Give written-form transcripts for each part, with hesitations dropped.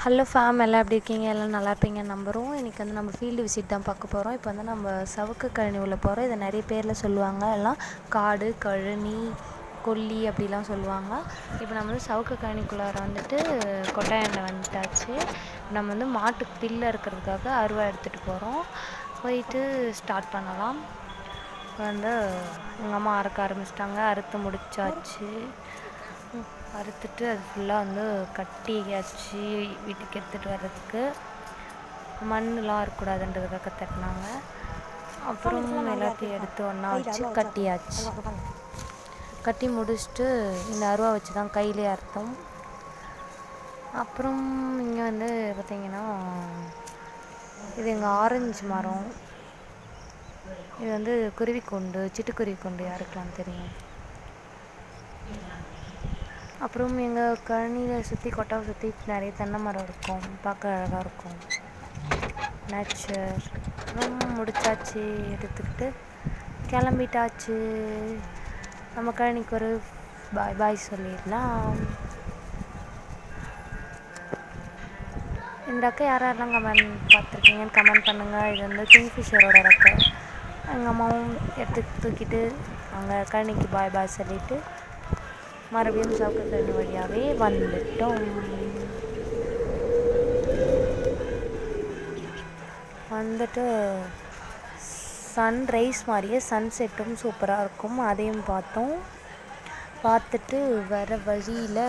Hello fame, எல்லாம் எப்படி இருக்கீங்க? எல்லாம் நல்லா இருப்பீங்கன்னு நம்புகிறோம். இன்றைக்கி வந்து நம்ம ஃபீல்டு விசிட் தான் பார்க்க போகிறோம். இப்போ வந்து நம்ம சவுக்கு கழனி உள்ள போகிறோம். இதை நிறைய பேரில் சொல்லுவாங்க, எல்லாம் காடு, கழனி, கொல்லி அப்படிலாம் சொல்லுவாங்க. இப்போ நம்ம வந்து சவுக்கு கழனிக்குள்ளார வந்துட்டு கொட்டாயாண்ட வந்துட்டாச்சு. நம்ம வந்து மாட்டுக்கு பில்லை இருக்கிறதுக்காக அருவா எடுத்துகிட்டு போகிறோம். போயிட்டு ஸ்டார்ட் பண்ணலாம். இப்போ வந்து எங்கள் அம்மா அறுக்க ஆரம்பிச்சிட்டாங்க. அறுத்து முடிச்சாச்சு. அறுத்துட்டு அது ஃபுல்லாக வந்து கட்டியாச்சு. வீட்டுக்கு எடுத்துகிட்டு வர்றதுக்கு மண்ணெலாம் இருக்கக்கூடாதுன்றதுக்காக தட்டினாங்க. அப்புறம் எல்லாத்தையும் எடுத்து ஒன்றா வச்சு கட்டியாச்சு. கட்டி முடிச்சுட்டு இந்த அருவா வச்சு தான் கையிலே அறுத்தோம். அப்புறம் இங்கே வந்து பார்த்திங்கன்னா, இது எங்கள் ஆரஞ்சு மரம். இது வந்து குருவிக்கூண்டு, சிட்டுக்குருவிக்கூண்டு யாருக்கெல்லாம் தெரியும். அப்புறம் எங்கள் கழனியில் சுற்றி, கொட்டாவை சுற்றி நிறைய தென்னை மரம் இருக்கும். பார்க்க அழகாக இருக்கும், நேச்சர். அப்புறம் முடிச்சாச்சு, எடுத்துக்கிட்டு கிளம்பிட்டாச்சு. நம்ம கழனிக்கு ஒரு பாய் பாய் சொல்லிடலாம். இந்த ரெக்கை யாரெல்லாம் கமெண்ட் பார்த்துருக்கீங்கன்னு கமெண்ட் பண்ணுங்கள். இது வந்து கிங்ஃபிஷரோட ரெக்கை. எங்கள் அம்மாவும் எடுத்து தூக்கிட்டு அங்கே கழனிக்கு பாய் பாய் சொல்லிவிட்டு மறுபடியும் சவுக்கு கழனி வழியாகவே வந்துட்டோம். வந்துட்டு சன்ரைஸ் மாதிரியே சன்செட்டும் சூப்பராக இருக்கும், அதையும் பார்த்தோம். பார்த்துட்டு வர வழியில்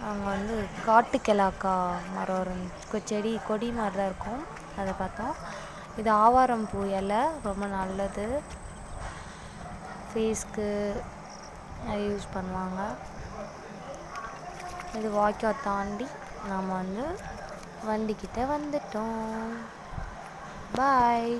அங்கே வந்து காட்டுக்கெலாக்கா மரம் செடி கொடி மாதிரி தான் இருக்கும், அதை பார்த்தோம். இது ஆவாரம் பூ இலை, ரொம்ப நல்லது, ஃபேஸ்க்கு அது யூஸ் பண்ணுவாங்க. இது வாய்க்கா தாண்டி நாம் வந்து வண்டிக்கிட்ட வந்துட்டோம். பாய்.